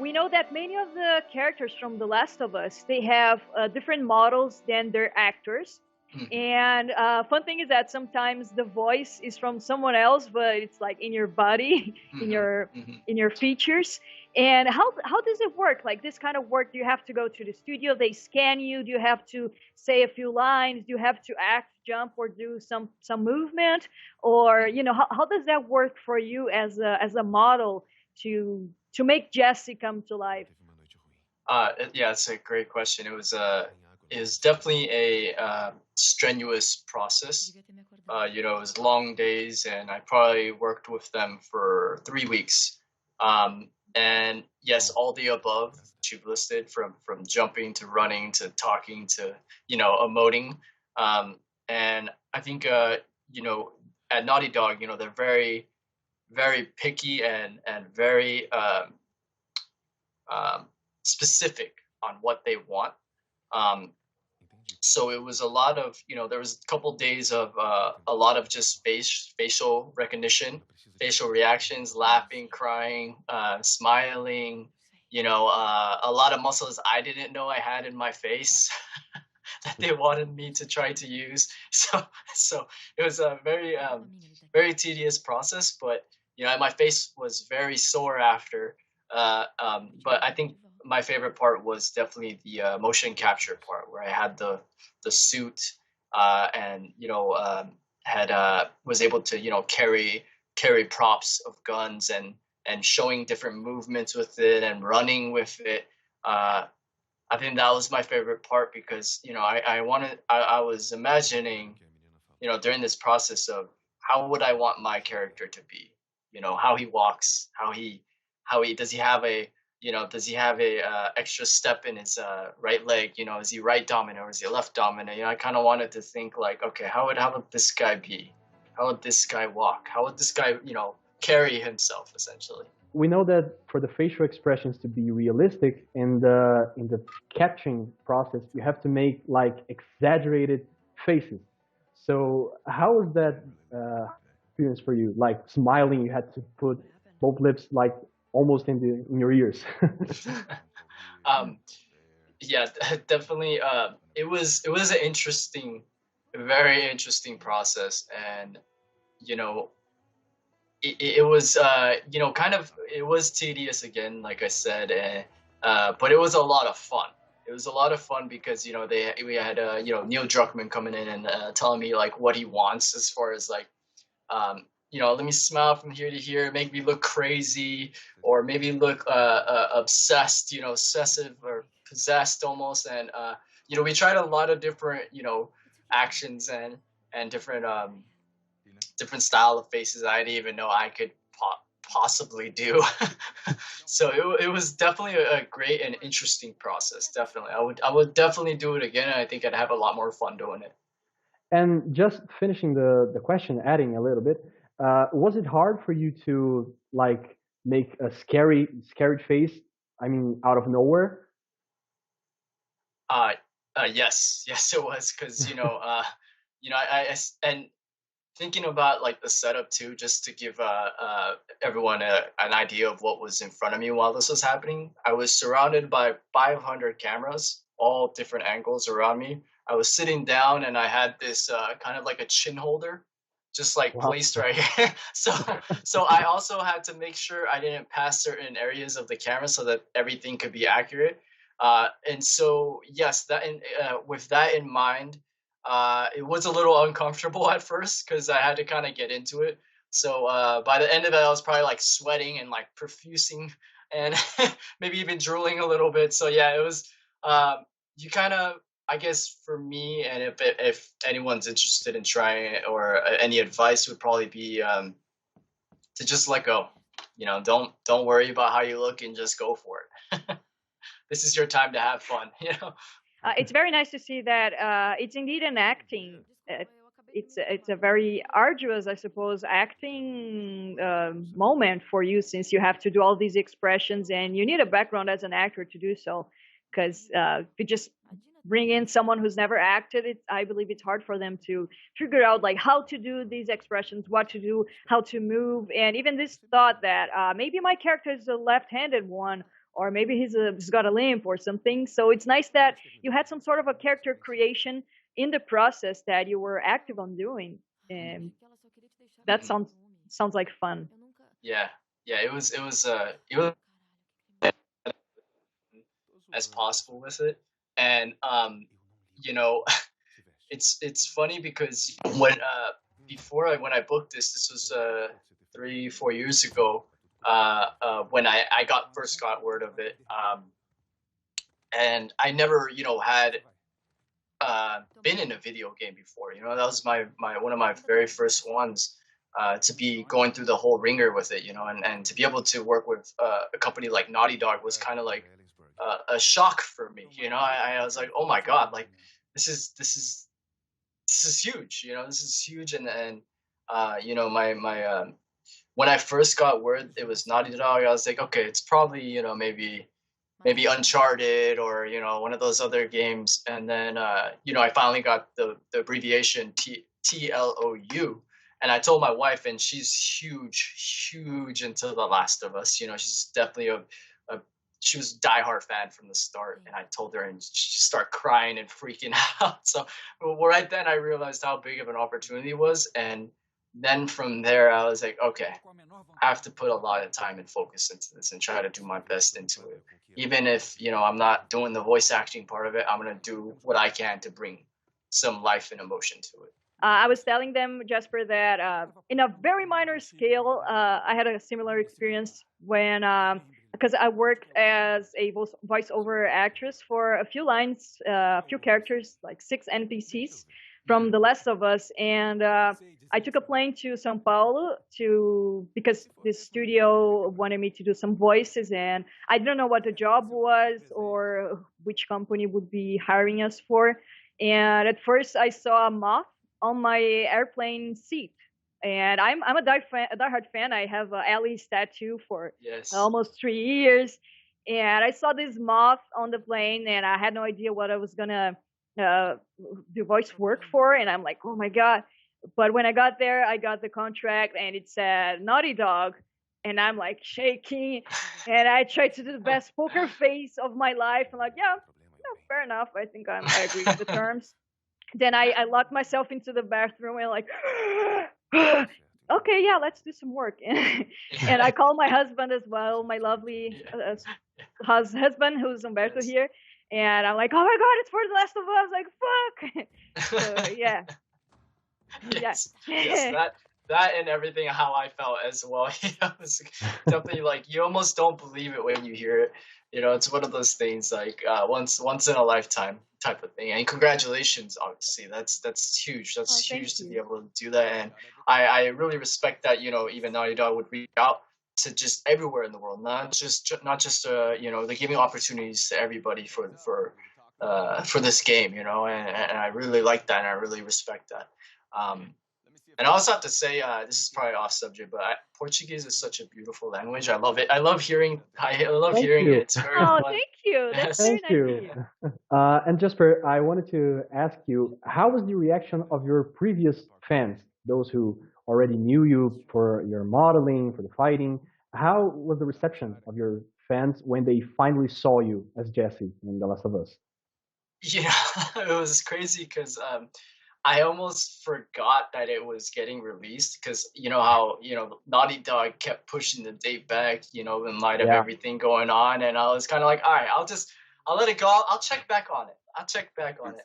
we know that many of the characters from The Last of Us, they have different models than their actors. And fun thing is that sometimes the voice is from someone else, but it's like in your body, in your features. And how does it work? Like this kind of work, do you have to go to the studio? They scan you. Do you have to say a few lines? Do you have to act, jump, or do some movement? Or how does that work for you as a model to make Jesse come to life? Yeah, it's a great question. It was definitely a strenuous process. It was long days, and I probably worked with them for 3 weeks. And yes, all the above you've listed, from jumping to running to talking to emoting. And I think at Naughty Dog, they're very, very picky and very specific on what they want. So it was a lot of, there was a couple days of a lot of just facial recognition, facial reactions, laughing, crying, smiling, a lot of muscles I didn't know I had in my face that they wanted me to try to use. So it was a very, very tedious process, but, my face was very sore after. But I think my favorite part was definitely the motion capture part, where I had the suit and was able to carry props of guns and showing different movements with it and running with it. I think that was my favorite part because I was imagining during this process of how would I want my character to be, how he walks, how he does he have a extra step in his right leg? Is he right dominant or is he left dominant? I kind of wanted to think like, okay, how would this guy be? How would this guy walk? How would this guy, carry himself essentially? We know that for the facial expressions to be realistic in the capturing process, you have to make like exaggerated faces. So how was that experience for you? Like smiling, you had to put both lips like almost in your ears. Yeah, definitely. It was an interesting, very interesting process, and it was it was tedious again, like I said, but it was a lot of fun. It was a lot of fun because we had Neil Druckmann coming in and telling me like what he wants as far as like let me smile from here to here, make me look crazy, or maybe look obsessed, obsessive or possessed almost. And we tried a lot of different actions and different style of faces I didn't even know I could possibly do. So it was definitely a great and interesting process. Definitely, I would definitely do it again, and I think I'd have a lot more fun doing it. And just finishing the question, adding a little bit, was it hard for you to like make a scary face? I mean, out of nowhere. Yes, it was because I and thinking about like the setup too, just to give everyone an idea of what was in front of me while this was happening. I was surrounded by 500 cameras, all different angles around me. I was sitting down and I had this kind of like a chin holder, just like placed right here. So I also had to make sure I didn't pass certain areas of the camera so that everything could be accurate. And so yes, with that in mind, it was a little uncomfortable at first because I had to kind of get into it. So by the end of it, I was probably like sweating and like profusing and maybe even drooling a little bit. So yeah, it was you kind of, I guess for me, and if anyone's interested in trying it, or any advice would probably be to just let go. Don't worry about how you look and just go for it. This is your time to have fun. It's very nice to see that it's indeed an acting. It's a very arduous, I suppose, acting moment for you, since you have to do all these expressions and you need a background as an actor to do so. Because if you just bring in someone who's never acted, I believe it's hard for them to figure out like how to do these expressions, what to do, how to move, and even this thought that maybe my character is a left-handed one, or maybe he's got a limp or something. So it's nice that you had some sort of a character creation in the process that you were active on doing, and that sounds like fun. Yeah, it was as possible with it. And you know, it's funny because when when I booked this was 3-4 years ago, when I first got word of it, and I never had been in a video game before. That was my one of my very first ones. To be going through the whole ringer with it, and to be able to work with a company like Naughty Dog was kind of like a shock for me. I was like, oh my god, like this is huge. This is huge, and my when I first got word it was Naughty Dog, I was like, okay, it's probably maybe Uncharted or one of those other games, and then I finally got the abbreviation TLOU. And I told my wife, and she's huge into The Last of Us. She's definitely she was a diehard fan from the start. And I told her, and she started crying and freaking out. So right then I realized how big of an opportunity it was. And then from there, I was like, okay, I have to put a lot of time and focus into this and try to do my best into it. Even if, I'm not doing the voice acting part of it, I'm going to do what I can to bring some life and emotion to it. I was telling them, Jasper, that in a very minor scale, I had a similar experience when, because I worked as a voiceover actress for a few lines, a few characters, like 6 NPCs from The Last of Us. And I took a plane to São Paulo because this studio wanted me to do some voices, and I didn't know what the job was or which company would be hiring us for. And at first I saw a moth on my airplane seat, and I'm a diehard fan. I have Ellie's tattoo for almost 3 years, and I saw this moth on the plane, and I had no idea what I was gonna do voice work for, and I'm like, oh my god. But when I got there, I got the contract, and it said Naughty Dog, and I'm like shaking, and I tried to do the best poker face of my life. I'm like, yeah, fair enough. I think I agree with the terms. Then I locked myself into the bathroom and like, okay, yeah, let's do some work. And I called my husband as well, my lovely husband, who's Humberto here. And I'm like, oh my God, it's for The Last of Us. Like, fuck. So, yeah. Yes, that and everything, how I felt as well. It's definitely like, you almost don't believe it when you hear it. It's one of those things like once in a lifetime type of thing. And congratulations, obviously, that's huge. That's huge to be able to do that. And I really respect that. Even Naughty Dog would reach out to just everywhere in the world, not just they're giving opportunities to everybody for this game. And I really like that, and I really respect that. And I also have to say, this is probably off subject, but Portuguese is such a beautiful language. I love it. I love hearing it. It's very fun. Thank you. That's Thank you. And Jasper, I wanted to ask you, how was the reaction of your previous fans, those who already knew you for your modeling, for the fighting? How was the reception of your fans when they finally saw you as Jesse in The Last of Us? Yeah, it was crazy because I almost forgot that it was getting released because how Naughty Dog kept pushing the date back, in light of everything going on, and I was kind of like, all right, I'll let it go. I'll check back on it.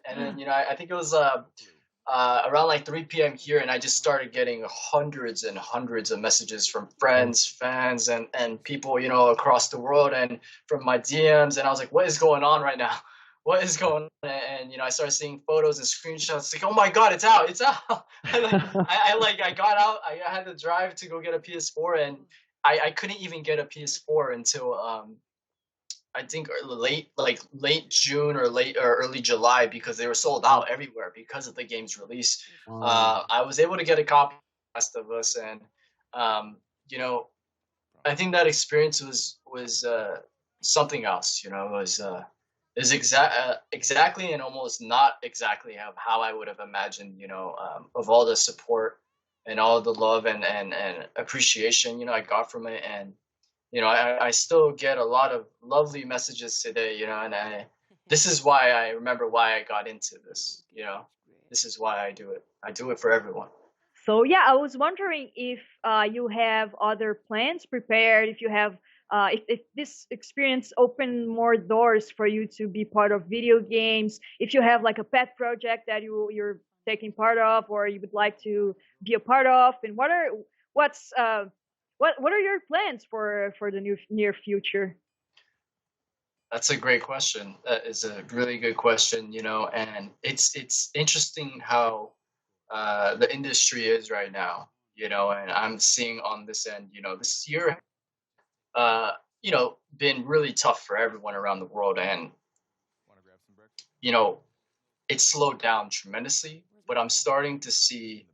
And then I think it was around like 3 p.m. here, and I just started getting hundreds and hundreds of messages from friends, fans, and people across the world, and from my DMs, and I was like, what is going on right now? What is going on? And I started seeing photos and screenshots. Like, oh my God, it's out! I got out. I had to drive to go get a PS4, and I couldn't even get a PS4 until I think late June or early July, because they were sold out everywhere because of the game's release. I was able to get a copy of The Last of Us, and I think that experience was something else. It was is exactly and almost not exactly how I would have imagined, of all the support and all the love and appreciation, I got from it. And, I still get a lot of lovely messages today, and this is why I remember why I got into this, this is why I do it. I do it for everyone. So yeah, I was wondering if you have other plans prepared, if you have if this experience opened more doors for you to be part of video games, if you have like a pet project that you're taking part of or you would like to be a part of, and what are your plans for the near future? That's a great question. That is a really good question, and it's interesting how the industry is right now, and I'm seeing on this end, this year been really tough for everyone around the world, and it slowed down tremendously, but I'm starting to see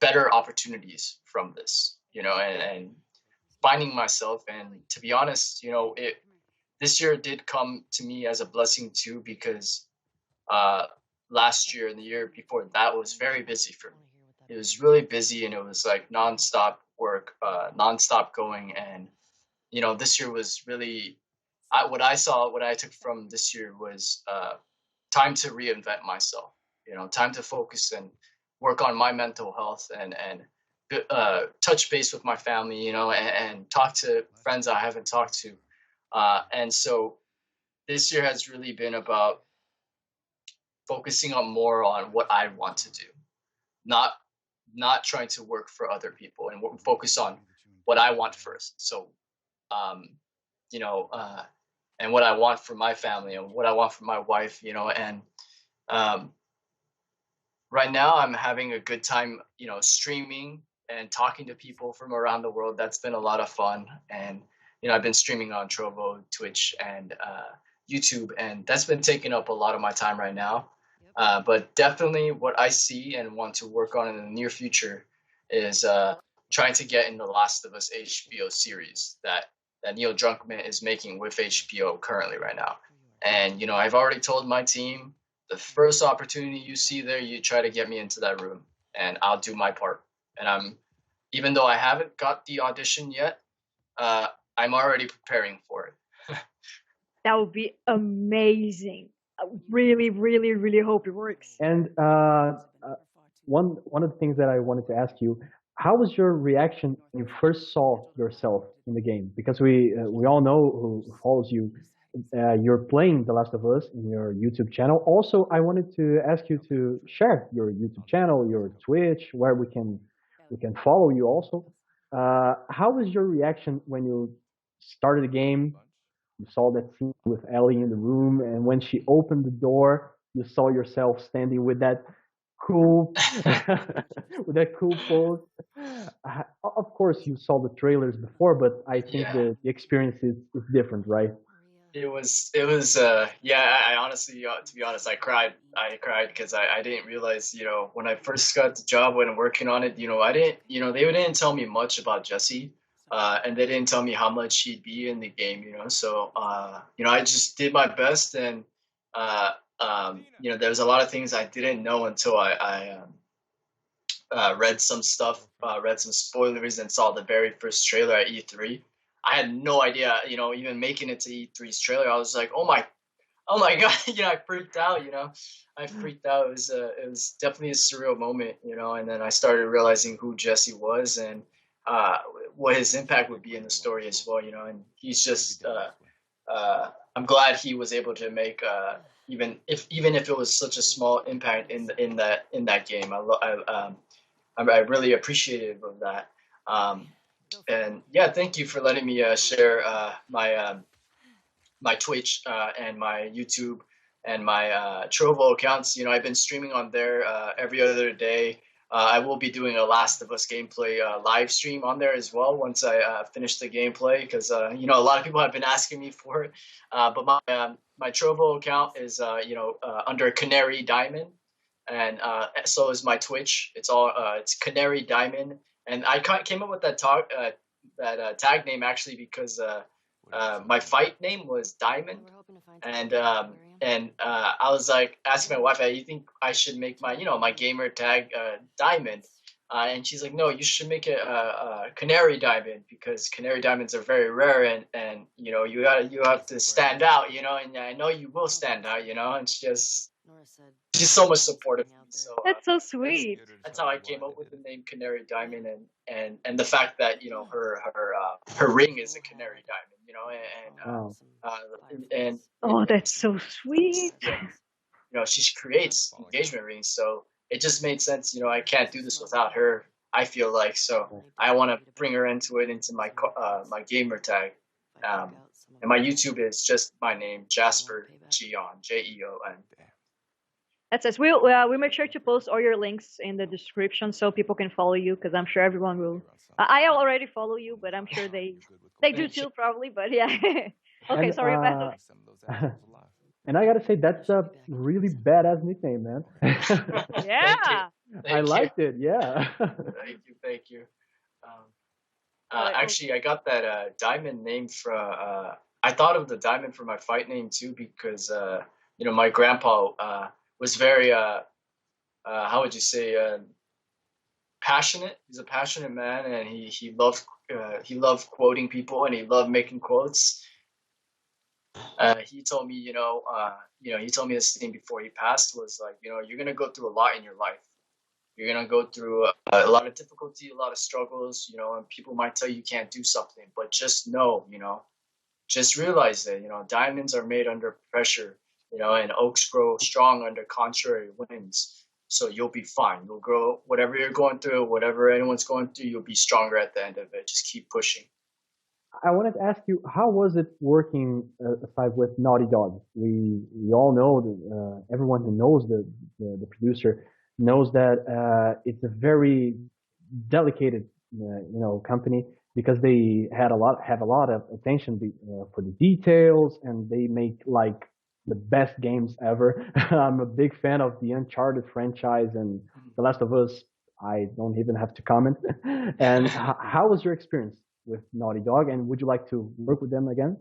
better opportunities from this, and finding myself. And to be honest, this year did come to me as a blessing too, because last year and the year before that was very busy for me. It was really busy, and it was like nonstop work, nonstop going. And this year was really what I took from this year was time to reinvent myself. Time to focus and work on my mental health and touch base with my family, and talk to friends I haven't talked to. And so this year has really been about focusing on more on what I want to do, not trying to work for other people, and focus on what I want first. So, and what I want for my family and what I want for my wife, and right now I'm having a good time, streaming and talking to people from around the world. That's been a lot of fun. And, I've been streaming on Trovo, Twitch, and YouTube, and that's been taking up a lot of my time right now. But definitely what I see and want to work on in the near future is trying to get in the Last of Us HBO series that Neil Druckmann is making with HBO currently right now. And, I've already told my team, the first opportunity you see there, you try to get me into that room, and I'll do my part. And even though I haven't got the audition yet, I'm already preparing for it. That would be amazing. I really, really, really hope it works. And one of the things that I wanted to ask you, how was your reaction when you first saw yourself in the game? Because we all know who follows you. You're playing The Last of Us in your YouTube channel. Also, I wanted to ask you to share your YouTube channel, your Twitch, where we can follow you also. How was your reaction when you started the game? You saw that scene with Ellie in the room, and when she opened the door, you saw yourself standing with that cool pose. Of course, you saw the trailers before, but I think the experience is different, right? It was I honestly, to be honest, I cried because I didn't realize, when I first got the job, when I'm working on it, I didn't, they didn't tell me much about Jesse, and they didn't tell me how much he'd be in the game, so I just did my best. And there's a lot of things I didn't know until I read some stuff, read some spoilers, and saw the very first trailer at E3. I had no idea, even making it to E3's trailer. I was like, oh my God, I freaked out, I freaked out. It was definitely a surreal moment, and then I started realizing who Jesse was and what his impact would be in the story as well, and he's just, I'm glad he was able to make, even if it was such a small impact in that game. I'm really appreciative of that. And yeah, thank you for letting me share my Twitch and my YouTube and my Trovo accounts. I've been streaming on there every other day. I will be doing a Last of Us gameplay live stream on there as well once I finish the gameplay, because a lot of people have been asking me for it. But my Trovo account is under Canary Diamond, and so is my Twitch. It's Canary Diamond. And I came up with that tag name actually because my fight name was Diamond, and I was like asking my wife, "You think I should make my my gamer tag Diamond?" And she's like, "No, you should make it a Canary Diamond because Canary Diamonds are very rare, and you have to stand out, and I know you will stand out, and she's so much supportive of me. So That's so sweet. That's how I came up with the name Canary Diamond, and the fact that her ring is a Canary Diamond, and Oh, that's so sweet. she creates engagement rings, so it just made sense. I can't do this without her. I feel like so I want to bring her into my my gamer tag, and my YouTube is just my name, Jasper Jeon, Jeon. That's us. We make sure to post all your links in the description so people can follow you because I'm sure everyone will. I already follow you, but I'm sure they do too probably. But yeah. Okay, And, sorry. and I gotta say that's a really badass nickname, man. Yeah. I liked it. Yeah. Thank you. Actually, I got that diamond name from. I thought of the diamond for my fight name too because my grandpa was very how would you say passionate. He's a passionate man, and he loved quoting people, and he loved making quotes. He told me, he told me this thing before he passed was like, you're gonna go through a lot in your life. You're gonna go through a lot of difficulty, a lot of struggles, and people might tell you can't do something, but just know, just realize that, diamonds are made under pressure, and oaks grow strong under contrary winds. So you'll be fine. You'll grow whatever you're going through, whatever anyone's going through, you'll be stronger at the end of it. Just keep pushing. I wanted to ask you, how was it working aside with Naughty Dog? We all know everyone who knows the producer knows that it's a very delicate company because they have a lot of attention for the details, and they make like the best games ever. I'm a big fan of the Uncharted franchise and The Last of Us. I don't even have to comment. And how was your experience with Naughty Dog, and would you like to work with them again?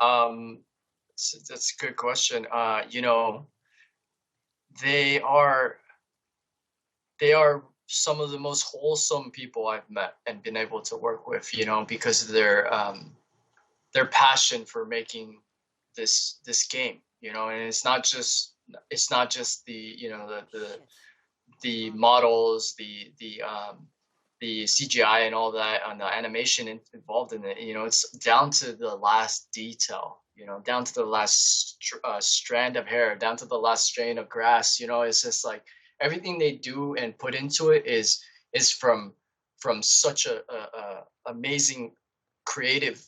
That's a good question. They are some of the most wholesome people I've met and been able to work with, because of their passion for making this game, and it's not just the models, the CGI and all that, and the animation involved in it. It's down to the last detail, down to the last strand of hair, down to the last strain of grass. It's just like everything they do and put into it is from such a amazing creative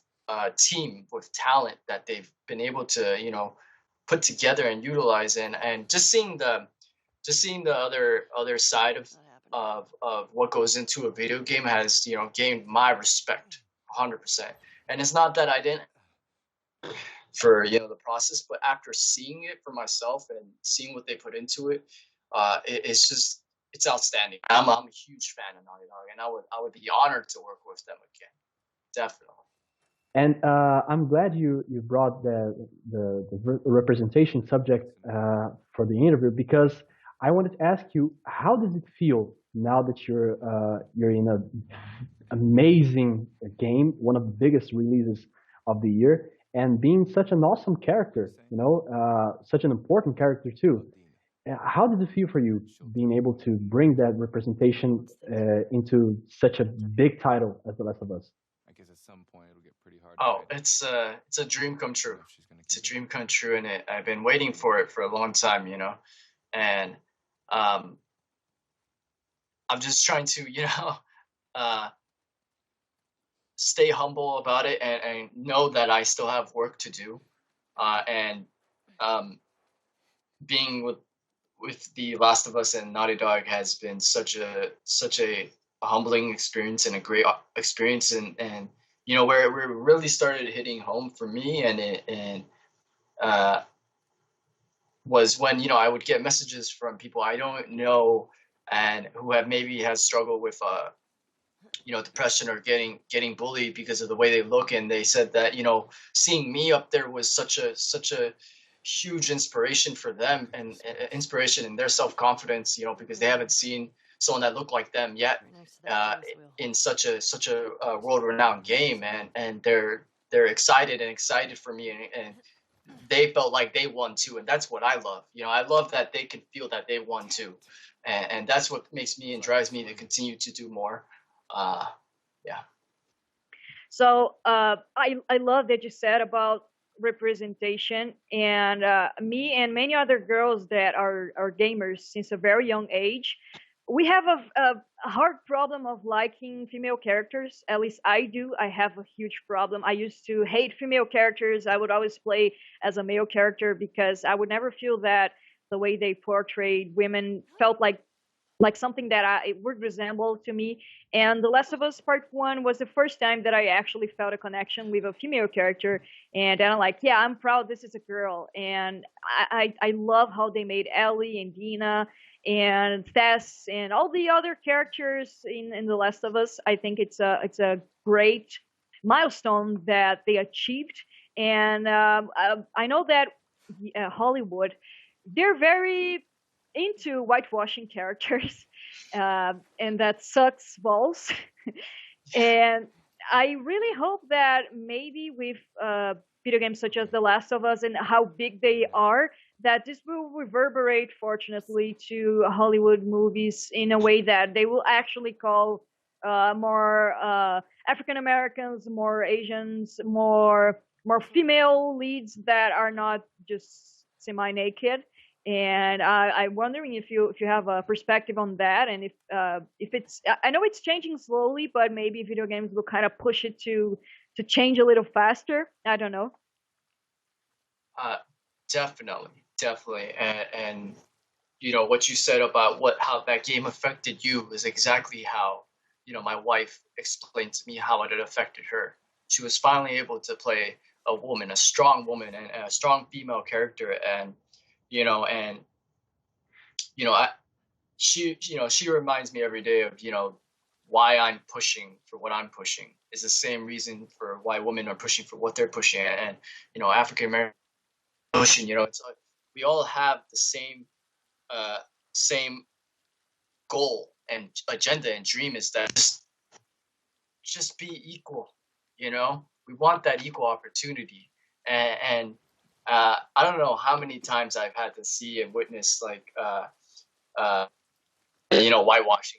team with talent that they've been able to put together and utilize, and just seeing the other side of what goes into a video game has gained my respect 100%. And it's not that I didn't for the process, but after seeing it for myself and seeing what they put into it, it's outstanding. I'm a huge fan of Naughty Dog, and I would be honored to work with them again, definitely. And I'm glad you brought the representation subject for the interview, because I wanted to ask you, how does it feel now that you're in an amazing game, one of the biggest releases of the year, and being such an awesome character, such an important character too. How did it feel for you being able to bring that representation into such a big title as The Last of Us? I guess at some point it'll get pretty hard. Oh, it's a dream come true. It's a dream come true, and I've been waiting for it for a long time, and I'm just trying to, stay humble about it and know that I still have work to do, and being with The Last of Us and Naughty Dog has been such a humbling experience and a great experience, and where it really started hitting home for me, and was when I would get messages from people I don't know and who have maybe has struggled with depression or getting bullied because of the way they look. And they said that, seeing me up there was such a huge inspiration for them, and inspiration in their self-confidence, because they haven't seen someone that looked like them yet in such a world-renowned game, and they're excited for me, and they felt like they won too, and that's what I love. I love that they can feel that they won too, and that's what makes me and drives me to continue to do more. Yeah. So I love that you said about representation, and me and many other girls that are gamers since a very young age, we have a hard problem of liking female characters. At least I do. I have a huge problem. I used to hate female characters. I would always play as a male character because I would never feel that the way they portrayed women felt like something that it would resemble to me. And The Last of Us Part 1 was the first time that I actually felt a connection with a female character. And then I'm like, yeah, I'm proud this is a girl. And I love how they made Ellie and Dina and Tess and all the other characters in The Last of Us. I think it's a great milestone that they achieved. And I know that Hollywood, they're very into whitewashing characters, and that sucks balls. And I really hope that maybe with video games such as The Last of Us and how big they are, that this will reverberate, fortunately, to Hollywood movies in a way that they will actually call more African Americans, more Asians, more female leads that are not just semi-naked. And I'm wondering if you have a perspective on that, and if it's, I know it's changing slowly, but maybe video games will kind of push it to change a little faster. I don't know. Definitely, and what you said about how that game affected you is exactly how my wife explained to me how it had affected her. She was finally able to play a woman, a strong woman, and a strong female character, and she reminds me every day of, why I'm pushing for what I'm pushing is the same reason for why women are pushing for what they're pushing. And, African American pushing, it's we all have the same goal and agenda and dream, is that just be equal, we want that equal opportunity. And I don't know how many times I've had to see and witness whitewashing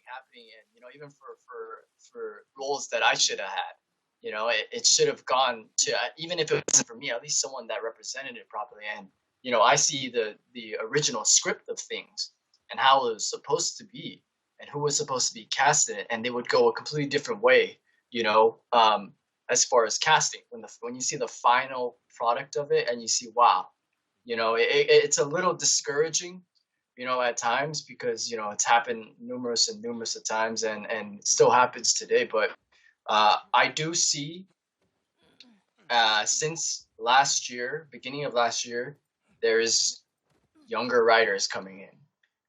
happening, and even for roles that I should have had, it should have gone to, even if it wasn't for me, at least someone that represented it properly. And I see the original script of things and how it was supposed to be and who was supposed to be casted, and they would go a completely different way, as far as casting. When you see the final product of it and you see, wow, it's a little discouraging, at times, because it's happened numerous of times, and it still happens today. But I do see since beginning of last year, there's younger writers coming in.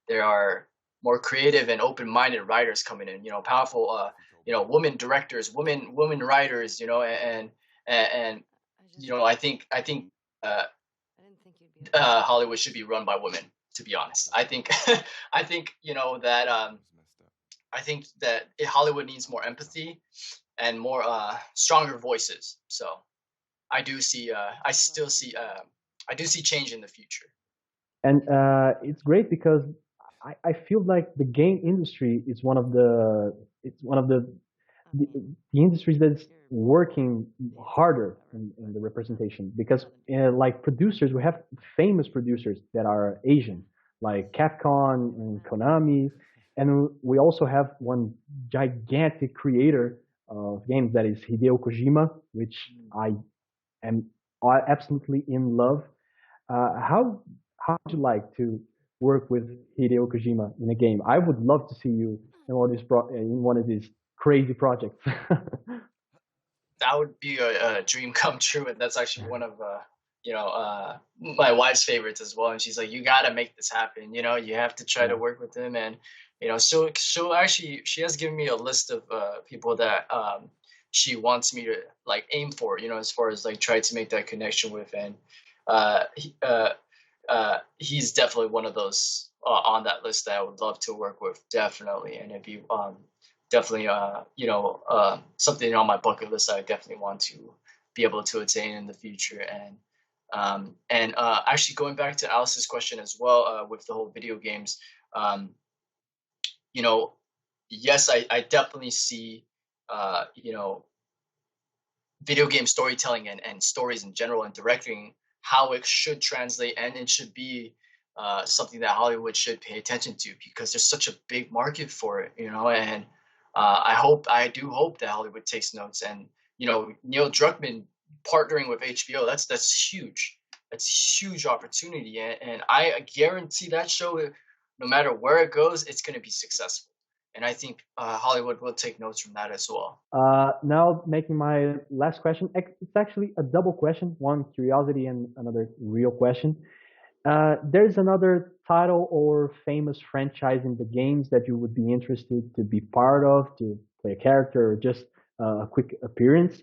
There are more creative and open-minded writers coming in, powerful women directors, women writers, and I think Hollywood should be run by women, to be honest. I think that Hollywood needs more empathy and more stronger voices. So I do see change in the future. And it's great because I feel like the game industry is one of the industries that's working harder in the representation, because like producers, we have famous producers that are Asian, like Capcom and Konami, and we also have one gigantic creator of games that is Hideo Kojima, which I am absolutely in love. How would you like to work with Hideo Kojima in a game? I would love to see you in one of these crazy projects. That would be a dream come true, and that's actually one of my wife's favorites as well. And she's like, "You got to make this happen. You have to try to work with him." And So she has given me a list of people that she wants me to like aim for, as far as like try to make that connection with, and he's definitely one of those on that list that I would love to work with, definitely, and it'd be definitely something on my bucket list that I definitely want to be able to attain in the future. And actually going back to Alice's question as well, with the whole video games, yes, I definitely see video game storytelling and stories in general and directing, how it should translate, and it should be something that Hollywood should pay attention to, because there's such a big market for it, and I do hope that Hollywood takes notes, and Neil Druckmann partnering with HBO, that's huge. That's huge opportunity, and I guarantee that show, no matter where it goes, it's going to be successful. And I think Hollywood will take notes from that as well. Now, making my last question. It's actually a double question, one curiosity and another real question. There's another title or famous franchise in the games that you would be interested to be part of, to play a character, or just a quick appearance.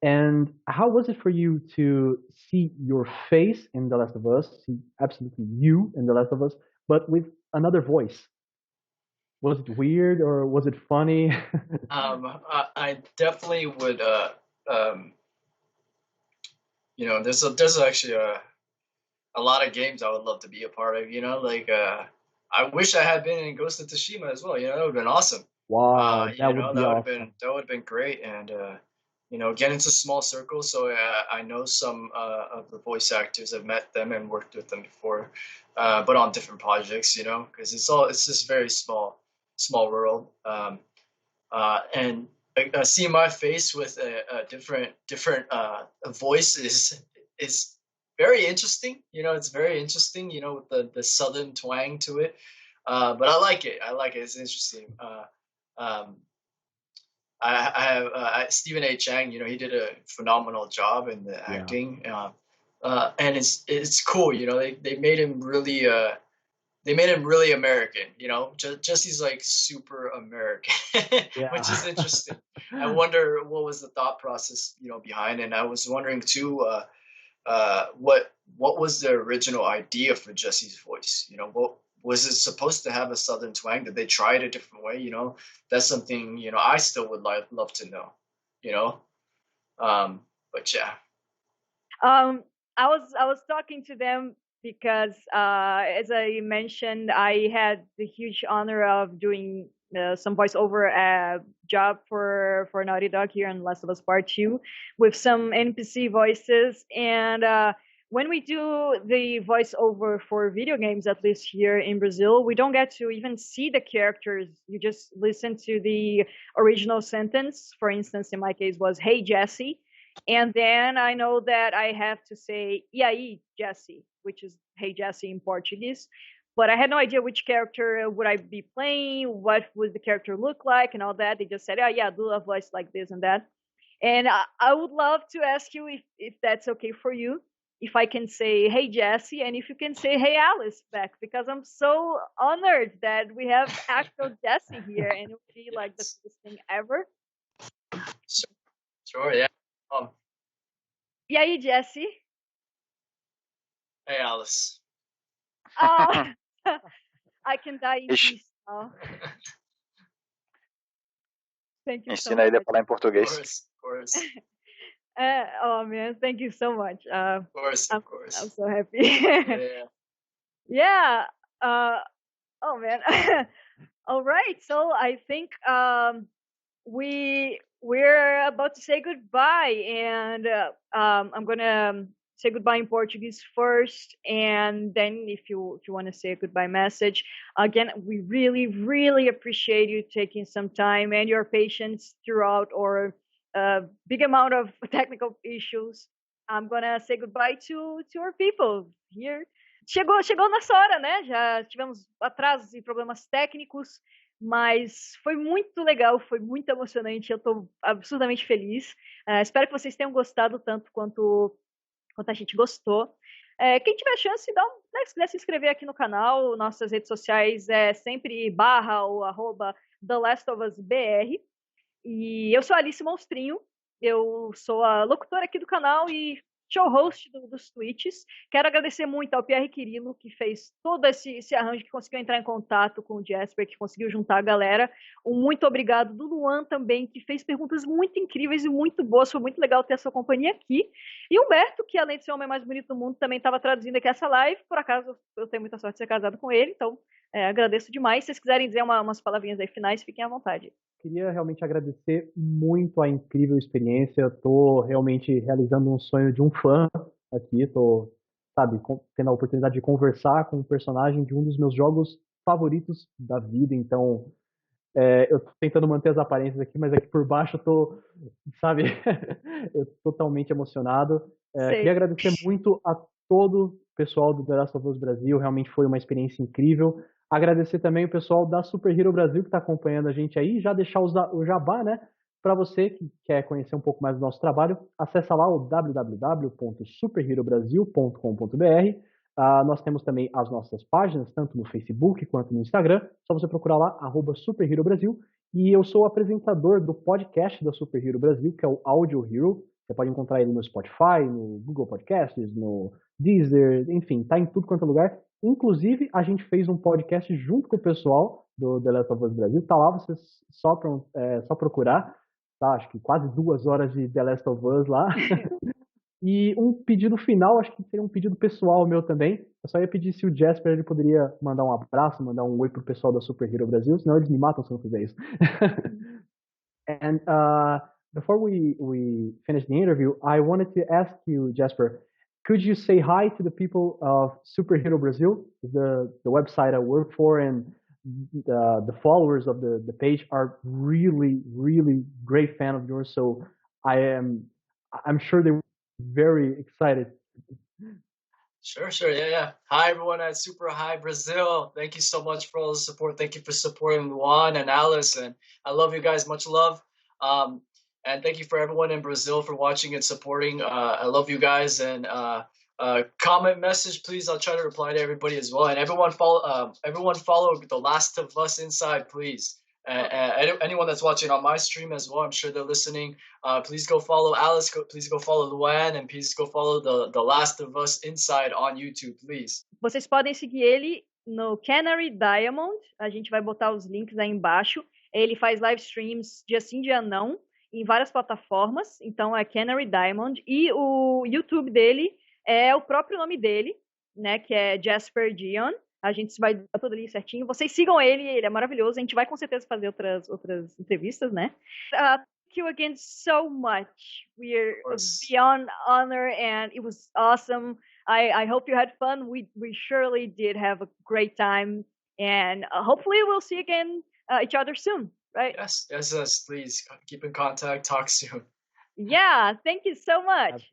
And how was it for you to see your face in The Last of Us, see absolutely you in The Last of Us, but with another voice? Was it weird or was it funny? I definitely would. There's actually a lot of games I would love to be a part of. I wish I had been in Ghost of Tsushima as well. That would have been awesome. Wow, that would be awesome. That would have been great, and get into small circles. So I know some of the voice actors. I've met them and worked with them before, but on different projects. Because it's just very small world, and seeing my face with a different voice is very interesting. It's very interesting. With the southern twang to it, but I like it. It's interesting. I have Stephen A. Chang. He did a phenomenal job in the acting, and it's cool. They made him really. They made him really American, Jesse's like super American, which is interesting. I wonder what was the thought process, behind it. And I was wondering too, what was the original idea for Jesse's voice? What was it supposed to have a southern twang? Did they try it a different way? That's something, I still would love to know, but yeah. I was talking to them because, as I mentioned, I had the huge honor of doing some voiceover job for Naughty Dog here in Last of Us Part 2 with some NPC voices. And when we do the voiceover for video games, at least here in Brazil, we don't get to even see the characters. You just listen to the original sentence. For instance, in my case was, "Hey, Jesse." And then I know that I have to say, "E aí, Jesse," which is "Hey, Jesse" in Portuguese. But I had no idea which character would I be playing, what would the character look like, and all that. They just said, "Oh, yeah, do a voice like this and that." And I would love to ask you if that's okay for you, if I can say, "Hey, Jesse," and if you can say, "Hey, Alice," back, because I'm so honored that we have actual Jesse here, and it would be like the coolest thing ever. Sure, yeah. E aí, Jesse? Hey, Alice. I can die in peace now. Thank you so Ensina ele a much. falar em português. Of course. Oh man, thank you so much. Of course. I'm so happy. Yeah. Yeah. Oh man. All right. So I think we're about to say goodbye, and I'm gonna say goodbye in Portuguese first, and then if you want to say a goodbye message. Again, we really, really appreciate you taking some time and your patience throughout our big amount of technical issues. I'm gonna say goodbye to our people here. Chegou nossa hora, né? Já tivemos atrasos e problemas técnicos, mas foi muito legal, foi muito emocionante. Eu estou absurdamente feliz. Espero que vocês tenham gostado tanto quanto a gente gostou. Quem tiver chance, né, se quiser se inscrever aqui no canal, nossas redes sociais é sempre / ou @TheLastOfUsBR. E eu sou a Alice Monstrinho, eu sou a locutora aqui do canal e show host dos tweets. Quero agradecer muito ao Pierre Quirino, que fez todo esse arranjo, que conseguiu entrar em contato com o Jasper, que conseguiu juntar a galera. Muito obrigado do Luan também, que fez perguntas muito incríveis e muito boas. Foi muito legal ter a sua companhia aqui. E o Humberto, que além de ser o homem mais bonito do mundo, também estava traduzindo aqui essa live. Por acaso, eu tenho muita sorte de ser casado com ele, então agradeço demais. Se vocês quiserem dizer umas palavrinhas aí finais, fiquem à vontade. Queria realmente agradecer muito a incrível experiência. Estou realmente realizando um sonho de um fã aqui. Estou, tendo a oportunidade de conversar com um personagem de um dos meus jogos favoritos da vida. Então, eu estou tentando manter as aparências aqui, mas aqui por baixo eu estou, eu tô totalmente emocionado. Queria agradecer muito a todo o pessoal do The Last of Us Brasil. Realmente foi uma experiência incrível. Agradecer também o pessoal da Super Hero Brasil que está acompanhando a gente aí. Já deixar o jabá, né? Para você que quer conhecer um pouco mais do nosso trabalho, acessa lá o www.superherobrasil.com.br. Nós temos também as nossas páginas, tanto no Facebook quanto no Instagram. Só você procurar lá, @SuperHeroBrasil. E eu sou o apresentador do podcast da Super Hero Brasil, que é o Audio Hero. Você pode encontrar ele no Spotify, no Google Podcasts, no Deezer, enfim, tá em tudo quanto é lugar. Inclusive, a gente fez um podcast junto com o pessoal do The Last of Us Brasil. Tá lá, vocês só procurar. Tá, acho que quase 2 horas de The Last of Us lá. E um pedido final, acho que seria um pedido pessoal meu também. Eu só ia pedir se o Jasper ele poderia mandar um abraço, mandar um oi pro pessoal da Super Hero Brasil, senão eles me matam se eu não fizer isso. And before we finish the interview, I wanted to ask you, Jasper, could you say hi to the people of Super Hero Brazil, the website I work for, and the followers of the page are really, really great fan of yours. So I'm sure they're very excited. Sure. Yeah. Hi, everyone at Super High Brazil. Thank you so much for all the support. Thank you for supporting Luan and Alice. And I love you guys. Much love. And thank you for everyone in Brazil for watching and supporting. I love you guys. And comment message, please. I'll try to reply to everybody as well. And everyone follow The Last of Us Inside, please. Anyone that's watching on my stream as well, I'm sure they're listening. Please go follow Alice. Please go follow Luan, and please go follow the Last of Us Inside on YouTube, please. Vocês podem seguir ele no Canary Diamond. A gente vai botar os links aí embaixo. Ele faz live streams dia sim, dia não, em várias plataformas. Então é Canary Diamond. E o YouTube dele é o próprio nome dele, né? Que é Jasper Jeon. A gente vai dar tudo ali certinho. Vocês sigam ele é maravilhoso. A gente vai com certeza fazer outras entrevistas, né? Thank you again so much. We're beyond honor and it was awesome. I hope you had fun. We surely did have a great time. And hopefully we'll see again each other soon, right? Yes, please. Keep in contact. Talk soon. Yeah, thank you so much.